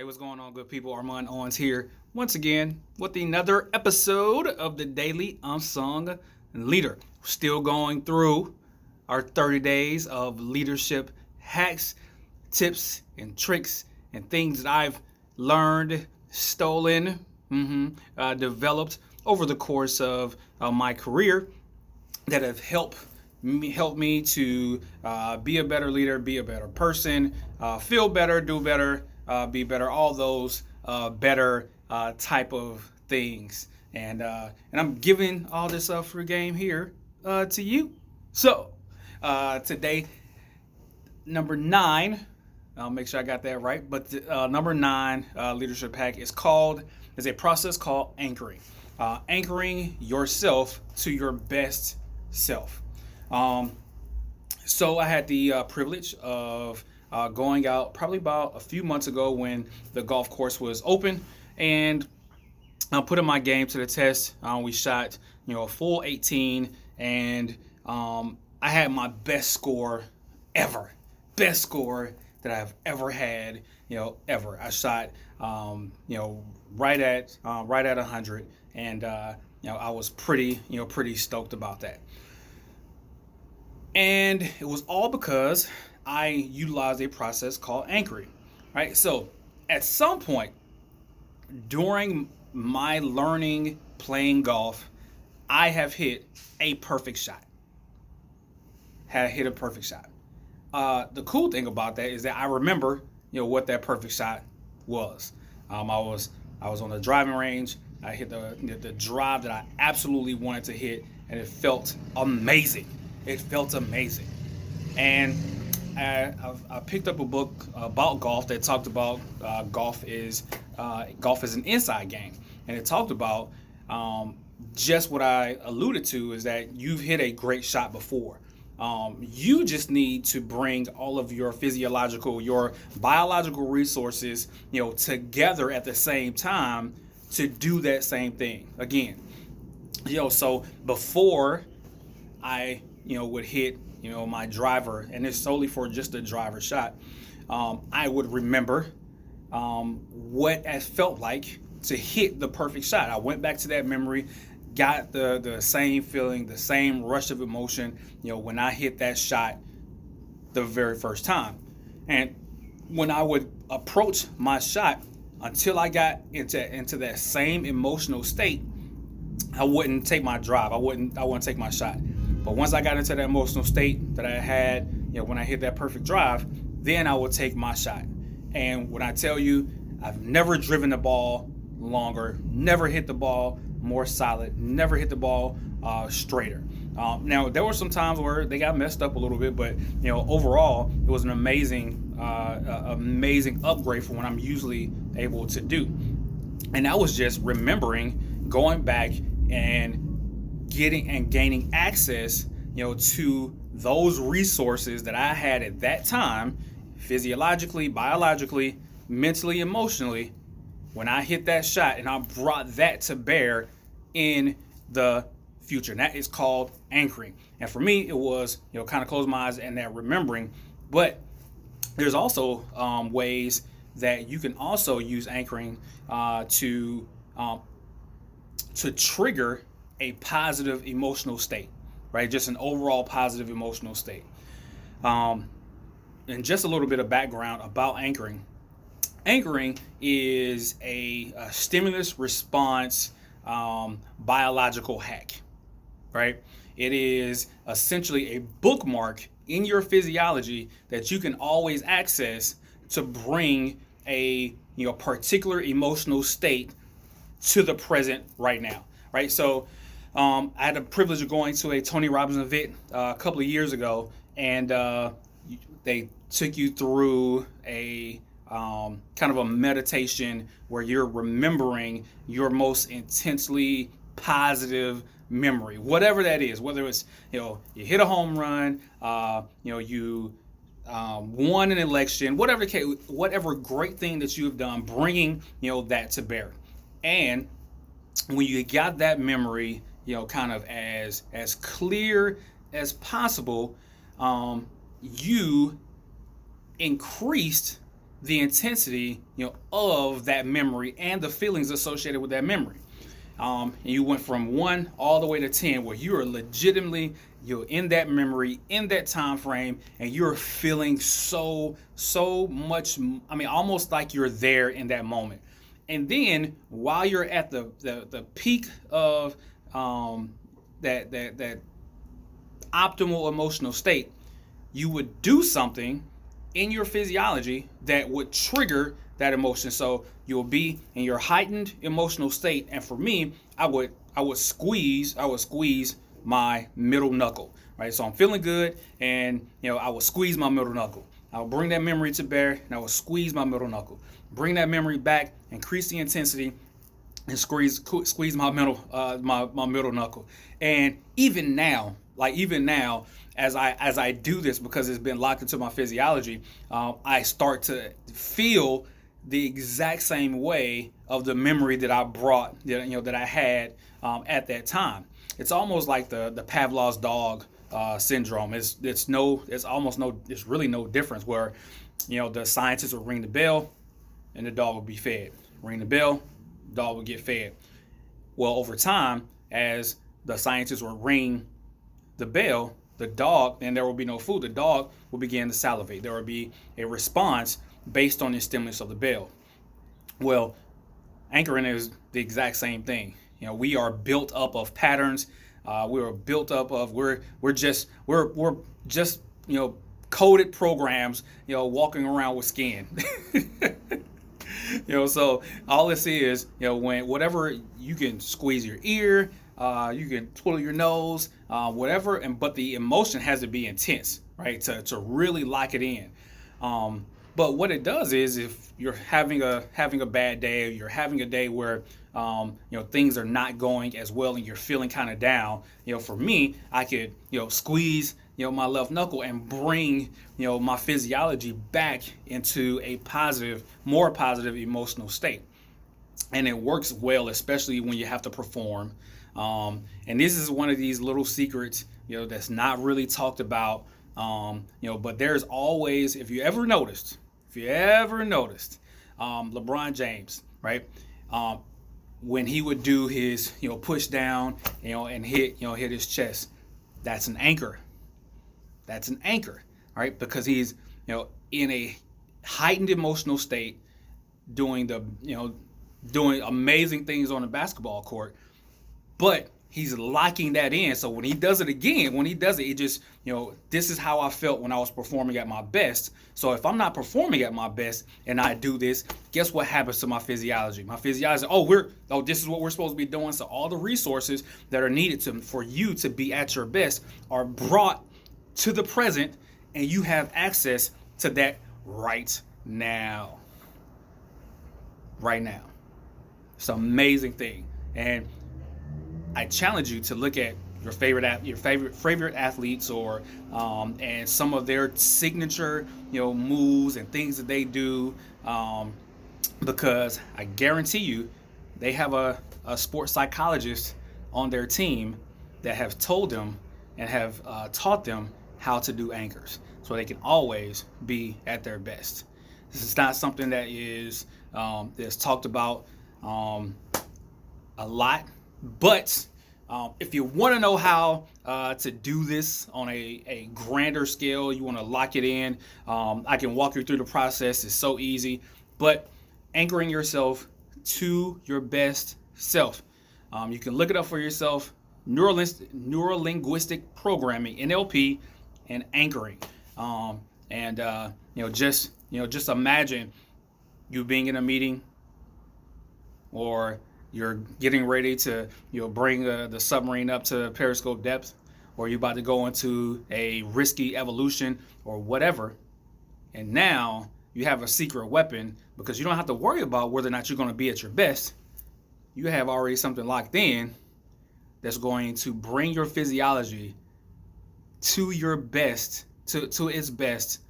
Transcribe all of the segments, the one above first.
Hey, what's going on, good people? Armand Owens here once again with another episode of the Daily Unsung Leader. Still going through our 30 days of leadership hacks, tips, and tricks, and things that I've learned, stolen, developed over the course of my career that have helped me to be a better leader, be a better person, feel better, do better, be better, all those better type of things. And I'm giving all this free game here to you. So today, number 9. I'll make sure I got that right. But number 9 leadership hack is a process called anchoring. Anchoring yourself to your best self. So I had the privilege of going out probably about a few months ago when the golf course was open, and putting my game to the test. We shot, a full 18, and I had my best score ever. Best score that I've ever had, ever. I shot, right at 100, and I was pretty stoked about that. And it was all because I utilized a process called anchoring, right? So at some point during my learning playing golf, I have hit a perfect shot. Had hit a perfect shot. The cool thing about that is that I remember, what that perfect shot was. I was on the driving range. I hit the drive that I absolutely wanted to hit, and it felt amazing. It felt amazing. And I picked up a book about golf that talked about golf is an inside game, and it talked about just what I alluded to, is that you've hit a great shot before. You just need to bring all of your physiological, your biological resources, together at the same time to do that same thing again. So before I would hit my driver, and it's solely for just a driver shot, I would remember what it felt like to hit the perfect shot. I went back to that memory, got the same feeling, the same rush of emotion, when I hit that shot the very first time. And when I would approach my shot, until I got into that same emotional state, I wouldn't take my drive. I wouldn't take my shot. But once I got into that emotional state that I had, when I hit that perfect drive, then I would take my shot. And when I tell you, I've never driven the ball longer, never hit the ball more solid, never hit the ball straighter. Now, there were some times where they got messed up a little bit, but overall, it was an amazing upgrade from what I'm usually able to do. And I was just remembering going back and gaining access, to those resources that I had at that time, physiologically, biologically, mentally, emotionally, when I hit that shot, and I brought that to bear in the future. And that is called anchoring. And for me, it was, kind of close my eyes and that remembering. But there's also ways that you can also use anchoring to trigger a positive emotional state, right? Just an overall positive emotional state. And just a little bit of background about anchoring. Anchoring is a stimulus response biological hack, right? It is essentially a bookmark in your physiology that you can always access to bring a particular emotional state to the present right now, right? So I had the privilege of going to a Tony Robbins event a couple of years ago, and they took you through a kind of a meditation where you're remembering your most intensely positive memory, whatever that is, whether it's, you hit a home run, you won an election, whatever great thing that you have done, bringing, that to bear. And when you got that memory, kind of as clear as possible, you increased the intensity, of that memory and the feelings associated with that memory. And you went from 1 all the way to 10, where you are legitimately, you're in that memory, in that time frame, and you're feeling so much. I mean, almost like you're there in that moment. And then while you're at the peak of that optimal emotional state, you would do something in your physiology that would trigger that emotion. So you'll be in your heightened emotional state, and for me, I would squeeze my middle knuckle. Right, so I'm feeling good, and I would squeeze my middle knuckle. I would bring that memory to bear, and I would squeeze my middle knuckle. Bring that memory back, increase the intensity, and squeeze my middle knuckle. And even now, as I do this, because it's been locked into my physiology, I start to feel the exact same way of the memory that I brought, that I had at that time. It's almost like the Pavlov's dog syndrome. It's really no difference. Where the scientists will ring the bell and the dog will be fed. Ring the bell, dog will get fed. Well, over time, as the scientists will ring the bell, the dog, and there will be no food, the dog will begin to salivate. There will be a response based on the stimulus of the bell. Well, anchoring is the exact same thing. We are built up of patterns. We are built up of we're just coded programs. Walking around with skin. So all this is, when whatever, you can squeeze your ear, you can twiddle your nose, whatever, but the emotion has to be intense, right? To really lock it in. But what it does is, if you're having a bad day, or you're having a day where things are not going as well and you're feeling kind of down, for me, I could squeeze my left knuckle and bring my physiology back into a more positive emotional state. And it works well, especially when you have to perform. And this is one of these little secrets that's not really talked about. But there's always, if you ever noticed, LeBron James, right? When he would do his, push down, and hit his chest, that's an anchor. That's an anchor, right? Because he's, in a heightened emotional state, doing amazing things on the basketball court, but he's locking that in. So when he does it again, it just, this is how I felt when I was performing at my best. So if I'm not performing at my best and I do this, guess what happens to my physiology? My physiology, this is what we're supposed to be doing. So all the resources that are needed for you to be at your best are brought to the present, and you have access to that right now. Right now. It's an amazing thing. And I challenge you to look at your favorite athletes, or and some of their signature moves and things that they do, because I guarantee you they have a sports psychologist on their team that have told them and have taught them how to do anchors, so they can always be at their best. This is not something that is that's talked about a lot, but if you want to know how to do this on a grander scale, you want to lock it in, I can walk you through the process. It's so easy. But anchoring yourself to your best self, you can look it up for yourself. Neurolinguistic programming, NLP, and anchoring. Just imagine you being in a meeting, or you're getting ready to bring the submarine up to periscope depth, or you're about to go into a risky evolution or whatever, and now you have a secret weapon, because you don't have to worry about whether or not you're going to be at your best. You have already something locked in that's going to bring your physiology to your best, to its best,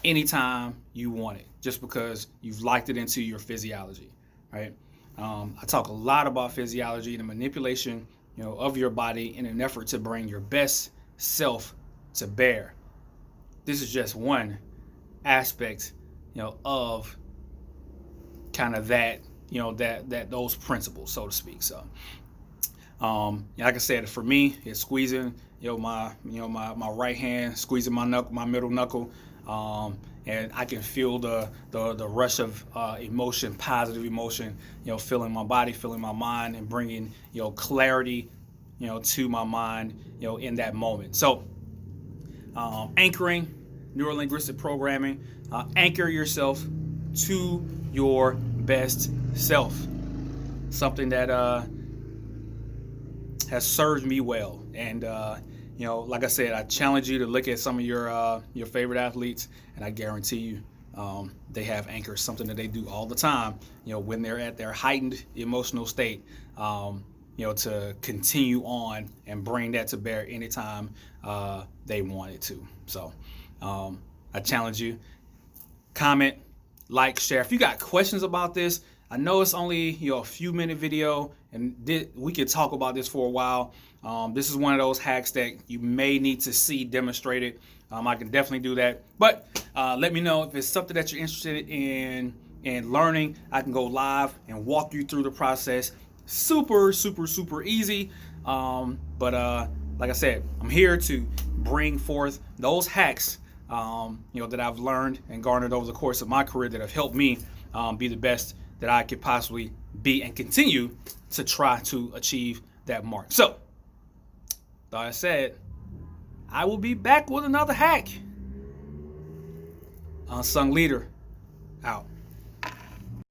anytime you want it, just because you've locked it into your physiology, right? I talk a lot about physiology and the manipulation, of your body in an effort to bring your best self to bear. This is just one aspect, of kind of that, that those principles, so to speak. So, like I said, for me, it's squeezing, my right hand, squeezing my knuckle, my middle knuckle, and I can feel the rush of emotion, positive emotion, filling my body, filling my mind, and bringing clarity, to my mind, in that moment. So, anchoring, neuro-linguistic programming, anchor yourself to your best self. Something that has served me well, and like I said, I challenge you to look at some of your favorite athletes, and I guarantee you, they have anchors, something that they do all the time. When they're at their heightened emotional state, to continue on and bring that to bear anytime they want it to. So, I challenge you. Comment, like, share. If you got questions about this, I know it's only a few minute video, and we could talk about this for a while. This is one of those hacks that you may need to see demonstrated. I can definitely do that, but let me know if it's something that you're interested in learning. I can go live and walk you through the process. Super easy. But like I said, I'm here to bring forth those hacks that I've learned and garnered over the course of my career that have helped me be the best that I could possibly be, and continue to try to achieve that mark. So, like I said, I will be back with another hack. Unsung Leader, out.